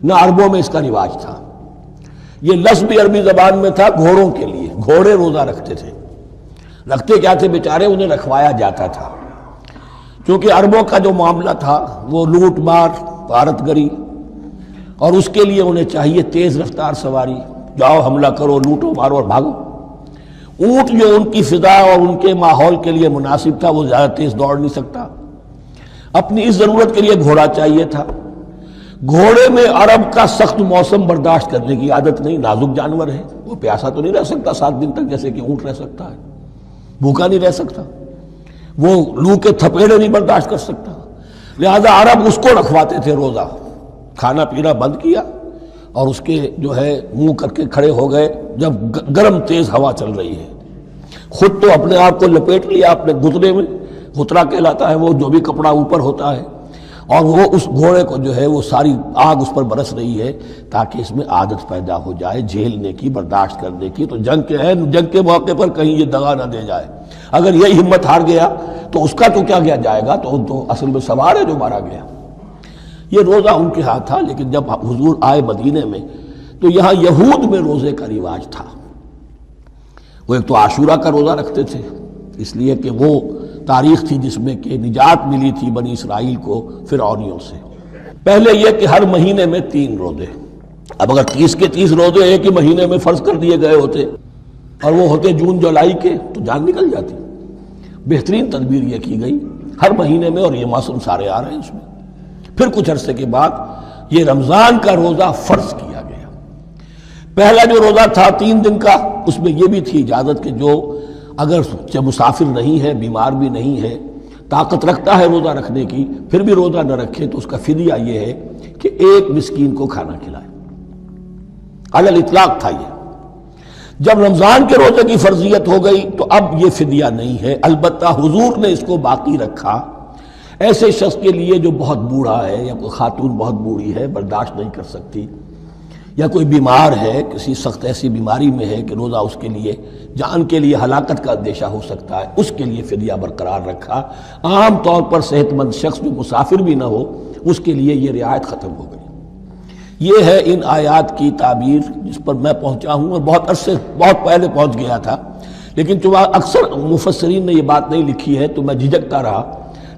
نہ عربوں میں اس کا رواج تھا۔ یہ لفظ بھی عربی زبان میں تھا گھوڑوں کے لیے، گھوڑے روزہ رکھتے تھے۔ رکھتے کیا تھے بیچارے؟ انہیں رکھوایا جاتا تھا، کیونکہ عربوں کا جو معاملہ تھا وہ لوٹ مار، غارت گری، اور اس کے لیے انہیں چاہیے تیز رفتار سواری، جاؤ حملہ کرو، لوٹو مارو اور بھاگو۔ اونٹ جو ان کی فضا اور ان کے ماحول کے لیے مناسب تھا وہ زیادہ تیز دوڑ نہیں سکتا، اپنی اس ضرورت کے لیے گھوڑا چاہیے تھا۔ گھوڑے میں عرب کا سخت موسم برداشت کرنے کی عادت نہیں، نازک جانور ہے، وہ پیاسا تو نہیں رہ سکتا 7 دن تک جیسے کہ اونٹ رہ سکتا ہے، بھوکا نہیں رہ سکتا، وہ لو کے تھپیڑے نہیں برداشت کر سکتا، لہذا عرب اس کو رکھواتے تھے روزہ۔ کھانا پینا بند کیا اور اس کے جو ہے منہ کر کے کھڑے ہو گئے جب گرم تیز ہوا چل رہی ہے، خود تو اپنے آپ کو لپیٹ لیا اپنے گھتنے میں، گھترا کہلاتا ہے وہ جو بھی کپڑا اوپر ہوتا ہے، اور وہ اس گھوڑے کو جو ہے وہ ساری آگ اس پر برس رہی ہے تاکہ اس میں عادت پیدا ہو جائے جھیلنے کی، برداشت کرنے کی۔ تو جنگ کے موقع پر کہیں یہ دغا نہ دے جائے، اگر یہ ہمت ہار گیا تو اس کا تو کیا گیا جائے گا، تو اصل میں سوار ہے جو مارا گیا۔ یہ روزہ ان کے ہاتھ تھا، لیکن جب حضور آئے مدینے میں تو یہاں یہود میں روزے کا رواج تھا۔ وہ ایک تو عاشورہ کا روزہ رکھتے تھے، اس لیے کہ وہ تاریخ تھی جس میں کہ نجات ملی تھی بنی اسرائیل کو فرعونیوں سے۔ پہلے یہ کہ ہر مہینے میں 3 روزے، اب اگر 30 کے 30 روزے ایک ہی مہینے میں فرض کر دیے گئے ہوتے اور وہ ہوتے جون جولائی کے تو جان نکل جاتی۔ بہترین تدبیر یہ کی گئی ہر مہینے میں، اور یہ موسم سارے آ رہے ہیں اس میں۔ پھر کچھ عرصے کے بعد یہ رمضان کا روزہ فرض کیا گیا۔ پہلا جو روزہ تھا 3 دن کا، اس میں یہ بھی تھی اجازت کہ جو اگر مسافر نہیں ہے، بیمار بھی نہیں ہے، طاقت رکھتا ہے روزہ رکھنے کی، پھر بھی روزہ نہ رکھے تو اس کا فدیہ یہ ہے کہ 1 مسکین کو کھانا کھلائے۔ علی الاطلاق تھا یہ۔ جب رمضان کے روزے کی فرضیت ہو گئی تو اب یہ فدیہ نہیں ہے، البتہ حضور نے اس کو باقی رکھا ایسے شخص کے لیے جو بہت بوڑھا ہے، یا کوئی خاتون بہت بوڑھی ہے برداشت نہیں کر سکتی، یا کوئی بیمار ہے، کسی سخت ایسی بیماری میں ہے کہ روزہ اس کے لیے جان کے لیے ہلاکت کا اندیشہ ہو سکتا ہے، اس کے لیے فدیہ برقرار رکھا۔ عام طور پر صحت مند شخص جو مسافر بھی نہ ہو اس کے لیے یہ رعایت ختم ہو گئی۔ یہ ہے ان آیات کی تعبیر جس پر میں پہنچا ہوں، اور بہت پہلے پہنچ گیا تھا، لیکن چونکہ اکثر مفسرین نے یہ بات نہیں لکھی ہے تو میں جھجکتا رہا،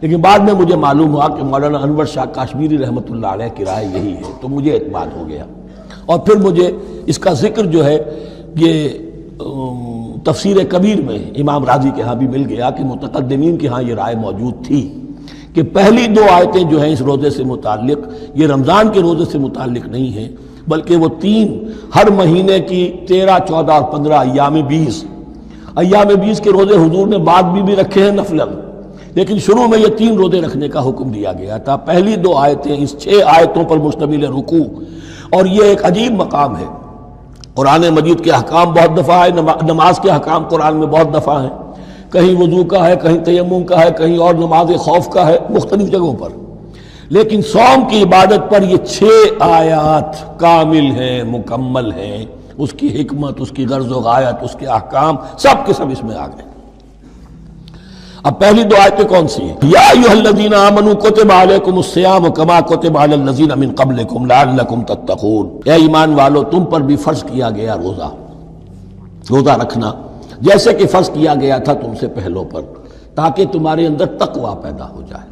لیکن بعد میں مجھے معلوم ہوا کہ مولانا انور شاہ کاشمیری رحمۃ اللہ علیہ کی رائے یہی ہے، تو مجھے اعتماد ہو گیا۔ اور پھر مجھے اس کا ذکر جو ہے یہ تفسیر کبیر میں امام راضی کے ہاں بھی مل گیا کہ متقدمین کے ہاں یہ رائے موجود تھی کہ پہلی 2 آیتیں جو ہیں اس روزے سے متعلق یہ رمضان کے روزے سے متعلق نہیں ہیں، بلکہ وہ 3 ہر مہینے کی 13، 14 اور 15 ایام 20 کے روزے حضور نے بعد بھی رکھے ہیں نفلاً، لیکن شروع میں یہ 3 روزے رکھنے کا حکم دیا گیا تھا۔ پہلی 2 آیتیں اس 6 آیتوں پر مشتمل رکوع، اور یہ ایک عجیب مقام ہے۔ قرآن مجید کے احکام بہت دفعہ ہے، نماز کے احکام قرآن میں بہت دفعہ ہیں، کہیں وضو کا ہے، کہیں تیمم کا ہے، کہیں اور نماز خوف کا ہے، مختلف جگہوں پر، لیکن صوم کی عبادت پر یہ 6 آیات کامل ہیں، مکمل ہیں، اس کی حکمت، اس کی غرض و غایت، اس کے احکام سب کے سب اس میں آ گئے۔ اب پہلی 2 آیتیں کون سی ہیں؟ یا ایھا الذین آمنوا کتب علیکم الصیام کما کتب علی الذین من قبلکم لعلکم تتقون، اے ایمان والو تم پر بھی فرض کیا گیا روزہ رکھنا جیسے کہ فرض کیا گیا تھا تم سے پہلوں پر، تاکہ تمہارے اندر تقوی پیدا ہو جائے۔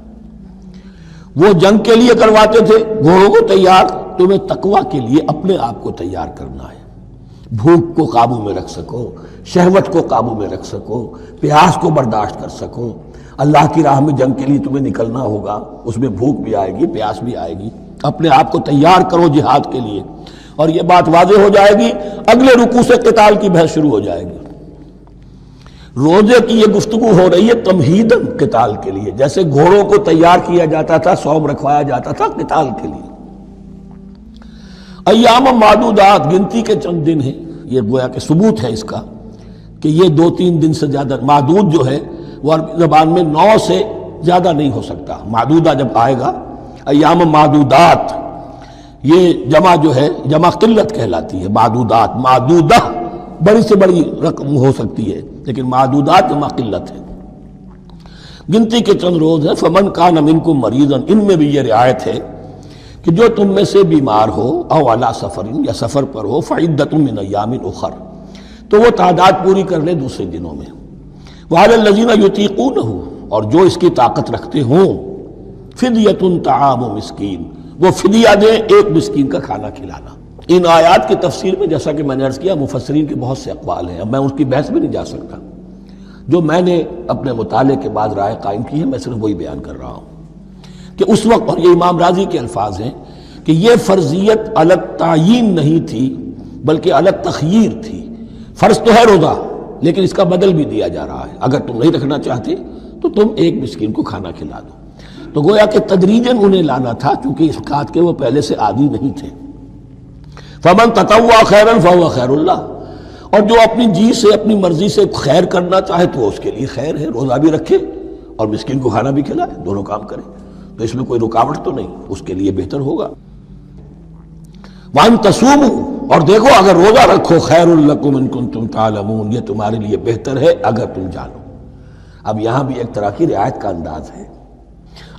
وہ جنگ کے لیے کرواتے تھے گھوڑوں کو تیار، تمہیں تقوی کے لیے اپنے آپ کو تیار کرنا ہے، بھوک کو قابو میں رکھ سکو، شہوت کو قابو میں رکھ سکو، پیاس کو برداشت کر سکو۔ اللہ کی راہ میں جنگ کے لیے تمہیں نکلنا ہوگا، اس میں بھوک بھی آئے گی، پیاس بھی آئے گی، اپنے آپ کو تیار کرو جہاد کے لیے۔ اور یہ بات واضح ہو جائے گی، اگلے رکوع سے قتال کی بحث شروع ہو جائے گی۔ روزے کی یہ گفتگو ہو رہی ہے تمہیداً قتال کے لیے، جیسے گھوڑوں کو تیار کیا جاتا تھا، صوم رکھوایا جاتا تھا قتال کے لیے۔ ایام معدودات، گنتی کے چند دن ہیں، یہ گویا کہ ثبوت ہے اس کا کہ یہ 2-3 دن سے زیادہ، معدود جو ہے وہ عربی زبان میں 9 سے زیادہ نہیں ہو سکتا۔ معدودہ جب آئے گا، ایام معدودات، یہ جمع جو ہے جمع قلت کہلاتی ہے، معدودات، معدودہ بڑی سے بڑی رقم ہو سکتی ہے، لیکن معدودات جمع قلت ہے۔ گنتی کے چند روز ہیں، فمن کان منکم مریضا، ان میں بھی یہ رعایت ہے کہ جو تم میں سے بیمار ہو او علی سفر یا سفر پر ہو فعدۃ من ایام اخر، تو وہ تعداد پوری کر لے دوسرے دنوں میں۔ وعلی الذین یطیقونہ، اور جو اس کی طاقت رکھتے ہوں، فدیۃ طعام مسکین، وہ فدیہ دیں ایک مسکین کا کھانا کھلانا۔ ان آیات کی تفسیر میں جیسا کہ میں نے عرض کیا مفسرین کے بہت سے اقوال ہیں، اب میں اس کی بحث میں نہیں جا سکتا، جو میں نے اپنے مطالعے کے بعد رائے قائم کی ہے میں صرف وہی بیان کر رہا ہوں کہ اس وقت، اور یہ امام راضی کے الفاظ ہیں کہ یہ فرضیت الگ تعیین نہیں تھی بلکہ الگ تخییر تھی۔ فرض تو ہے روزہ، لیکن اس کا بدل بھی دیا جا رہا ہے، اگر تم نہیں رکھنا چاہتے تو تم ایک مسکین کو کھانا کھلا دو۔ تو گویا کہ تدریجاً انہیں لانا تھا، چونکہ اس بات کے وہ پہلے سے عادی نہیں تھے۔ فمن تطوع خیرا فهو خیر اللہ، اور جو اپنی جی سے اپنی مرضی سے خیر کرنا چاہے تو اس کے لیے خیر ہے، روزہ بھی رکھے اور مسکین کو کھانا بھی کھلائے، دونوں کام کرے، تو اس میں کوئی رکاوٹ تو نہیں، اس کے لیے بہتر ہوگا۔ وَأَن تَصُومُوا، اور دیکھو اگر روزہ رکھو، خیر لکم ان کنتم تعلمون، یہ تمہارے لیے بہتر ہے اگر تم جانو۔ اب یہاں بھی ایک طرح کی رعایت کا انداز ہے۔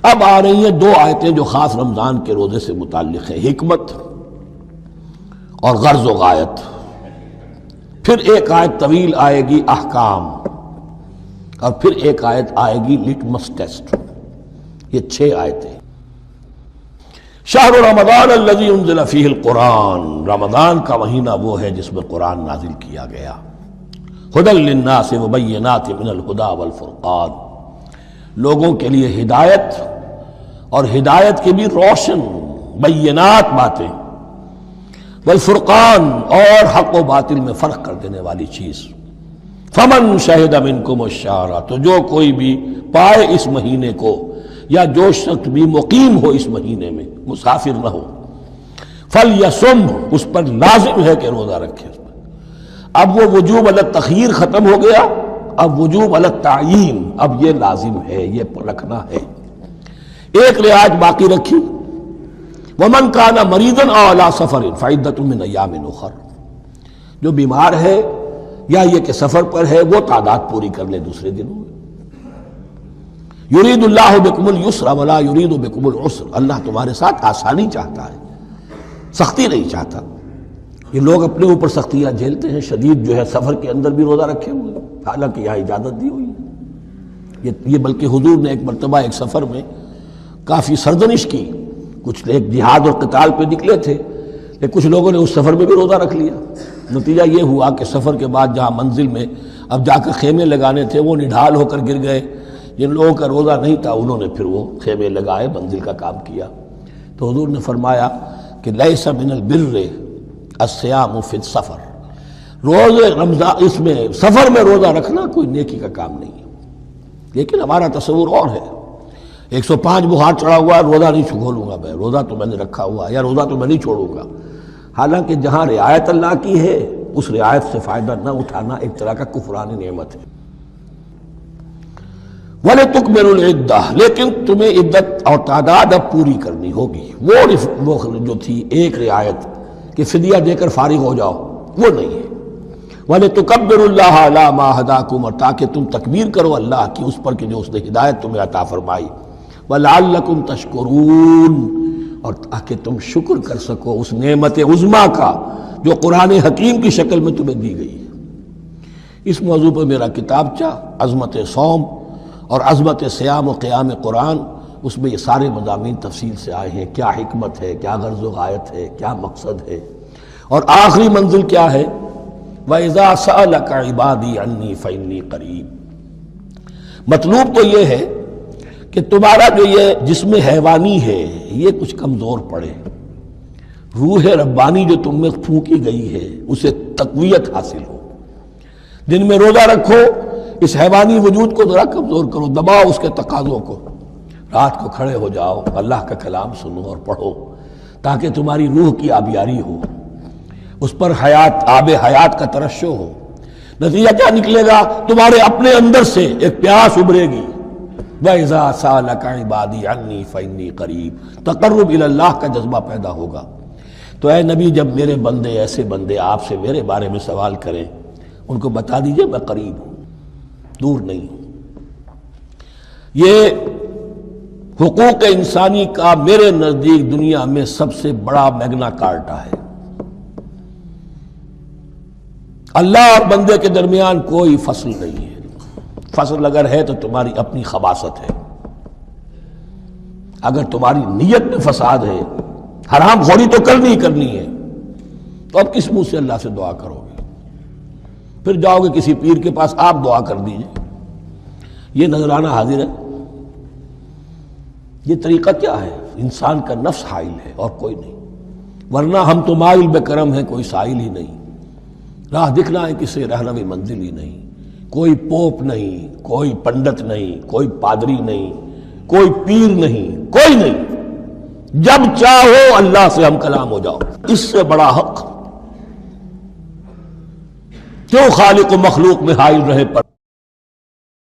اب آ رہی ہیں دو آیتیں جو خاص رمضان کے روزے سے متعلق ہیں، حکمت اور غرض و غایت۔ پھر ایک آیت طویل آئے گی احکام، اور پھر ایک آیت آئے گی لٹمس ٹیسٹ۔ یہ 6 آیتیں۔ شہر رمضان الذی انزل فیہ القرآن، رمضان کا مہینہ وہ ہے جس میں قرآن نازل کیا گیا۔ ھدی للناس وبینات من الھدی والفرقان، لوگوں کے لیے ہدایت، اور ہدایت کی بھی روشن بینات باتیں، والفرقان، اور حق و باطل میں فرق کر دینے والی چیز۔ فمن شہد منکم الشہر، تو جو کوئی بھی پائے اس مہینے کو، یا جو شخص بھی مقیم ہو اس مہینے میں، مسافر نہ ہو، فلیصم، اس پر لازم ہے کہ روزہ رکھے۔ اب وہ وجوب علی التخییر ختم ہو گیا، اب وجوب علی التعیین، اب یہ لازم ہے، یہ رکھنا ہے۔ ایک رعایت باقی رکھی، ومن کان مریضا او علی سفر فعدۃ من ایام اخر، جو بیمار ہے یا یہ کہ سفر پر ہے وہ تعداد پوری کر لے دوسرے دنوں میں۔ یرید اللہ بکم الیسر ولا یرید بکم العسر، اللہ تمہارے ساتھ آسانی چاہتا ہے، سختی نہیں چاہتا۔ یہ لوگ اپنے اوپر سختیاں جھیلتے ہیں، شدید جو ہے سفر کے اندر بھی روزہ رکھے ہوئے، حالانکہ یہاں اجازت دی ہوئی ہے۔ یہ بلکہ حضور نے ایک مرتبہ ایک سفر میں کافی سرزنش کی، کچھ ایک جہاد اور قتال پہ نکلے تھے، لیکن کچھ لوگوں نے اس سفر میں بھی روزہ رکھ لیا۔ نتیجہ یہ ہوا کہ سفر کے بعد جہاں منزل میں اب جا کر خیمے لگانے تھے وہ نڈھال ہو کر گر گئے، جن لوگوں کا روزہ نہیں تھا انہوں نے پھر وہ خیمے لگائے، منزل کا کام کیا۔ تو حضور نے فرمایا کہ لیس من البر الصیام فی السفر، روزے رمضان اس میں سفر میں روزہ رکھنا کوئی نیکی کا کام نہیں ہے۔ لیکن ہمارا تصور اور ہے، 105 بخار چڑھا ہوا ہے، روزہ نہیں کھولوں گا میں، روزہ تو میں نے رکھا ہوا ہے، یا روزہ تو میں نہیں چھوڑوں گا۔ حالانکہ جہاں رعایت اللہ کی ہے اس رعایت سے فائدہ نہ اٹھانا ایک طرح کا کفران نعمت ہے۔ وَلِتُكْمِلُوا الْعِدَّةَ، لیکن تمہیں عدت اور تعداد اب پوری کرنی ہوگی۔ وہ جو تھی ایک رعایت کہ فدیہ دے کر فارغ ہو جاؤ، وہ نہیں ہے۔ وَلِتُكَبِّرُوا اللَّهَ عَلَىٰ مَا هَدَاكُمْ، اور تاکہ تم تکبیر کرو اللہ کی اس پر کہ جو اس نے ہدایت تمہیں عطا فرمائی۔ وَلَعَلَّكُمْ تَشْكُرُونَ، اور تاکہ تم شکر کر سکو اس نعمت عظمیٰ کا جو قرآن حکیم کی شکل میں تمہیں دی گئی ہے۔ اس موضوع پر میرا کتابچہ عظمت صوم اور عظمت صیام و قیام قرآن، اس میں یہ سارے مضامین تفصیل سے آئے ہیں، کیا حکمت ہے، کیا غرض و غایت ہے، کیا مقصد ہے، اور آخری منزل کیا ہے، وَإِذَا سَأَلَكَ عِبَادِي عَنِّي فَإِنِّي قَرِيبٌ۔ مطلوب تو یہ ہے کہ تمہارا جو یہ جسم حیوانی ہے یہ کچھ کمزور پڑے، روح ربانی جو تم میں پھونکی گئی ہے اسے تقویت حاصل ہو۔ دن میں روزہ رکھو، اس حیوانی وجود کو ذرا کمزور کرو، دباؤ اس کے تقاضوں کو، رات کو کھڑے ہو جاؤ، اللہ کا کلام سنو اور پڑھو، تاکہ تمہاری روح کی آبیاری ہو، اس پر حیات، آب حیات کا ترشح ہو۔ نتیجہ کیا نکلے گا؟ تمہارے اپنے اندر سے ایک پیاس ابھرے گی، وَإِذَا سَأَلَكَ عِبَادِي عَنِّي فَإِنِّي قَرِيبٌ، تقرب الی اللہ کا جذبہ پیدا ہوگا۔ تو اے نبی، جب میرے بندے، ایسے بندے آپ سے میرے بارے میں سوال کریں، ان کو بتا دیجئے میں قریب ہوں، دور نہیں ہوں۔ یہ حقوق انسانی کا میرے نزدیک دنیا میں سب سے بڑا میگنا کارٹا ہے۔ اللہ اور بندے کے درمیان کوئی فصل نہیں ہے، فصل اگر ہے تو تمہاری اپنی خباثت ہے۔ اگر تمہاری نیت میں فساد ہے، حرام خوری تو کرنی ہی کرنی ہے، تو اب کس منہ سے اللہ سے دعا کرو گے؟ پھر جاؤ گے کسی پیر کے پاس، آپ دعا کر دیجئے۔ یہ نذرانہ حاضر ہے، یہ طریقہ کیا ہے؟ انسان کا نفس حائل ہے اور کوئی نہیں، ورنہ ہم تو مائل بے کرم ہیں، کوئی سائل ہی نہیں، راہ دکھنا ہے کسی رہنمی منزل ہی نہیں، کوئی پوپ نہیں، کوئی پنڈت نہیں، کوئی پادری نہیں، کوئی پیر نہیں، کوئی نہیں، جب چاہو اللہ سے ہم کلام ہو جاؤ۔ اس سے بڑا حق کیوں خالق و مخلوق میں حائل رہے پر